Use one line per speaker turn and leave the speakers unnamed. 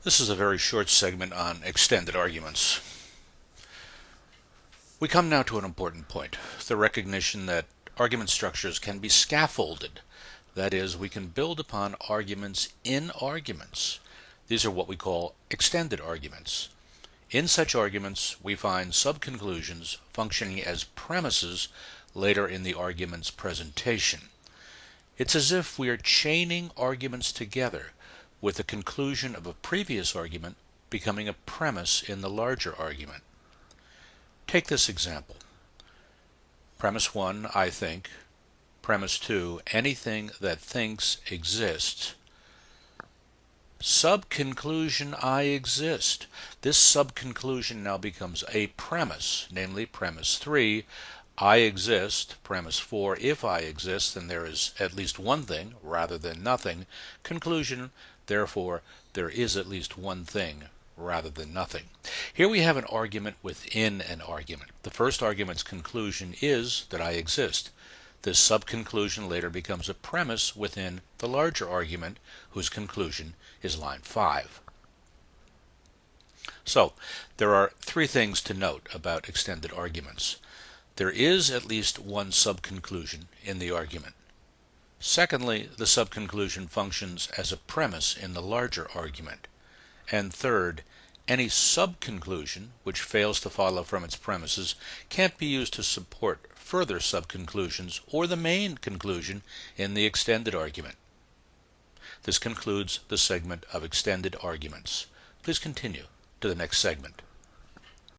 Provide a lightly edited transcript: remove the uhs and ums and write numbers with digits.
This is a very short segment on extended arguments. We come now to an important point, the recognition that argument structures can be scaffolded. That is, we can build upon arguments in arguments. These are what we call extended arguments. In such arguments, we find subconclusions functioning as premises later in the argument's presentation. It's as if we are chaining arguments together, with the conclusion of a previous argument becoming a premise in the larger argument. Take this example. Premise 1, I think. Premise 2, anything that thinks exists. Subconclusion, I exist. This subconclusion now becomes a premise, namely premise 3, I exist. Premise 4, if I exist, then there is at least one thing rather than nothing. Conclusion, therefore, there is at least one thing rather than nothing. Here we have an argument within an argument. The first argument's conclusion is that I exist. This subconclusion later becomes a premise within the larger argument, whose conclusion is line 5. So, there are three things to note about extended arguments. There is at least one subconclusion in the argument. Secondly, the subconclusion functions as a premise in the larger argument. And third, any subconclusion which fails to follow from its premises can't be used to support further subconclusions or the main conclusion in the extended argument. This concludes the segment of extended arguments. Please continue to the next segment.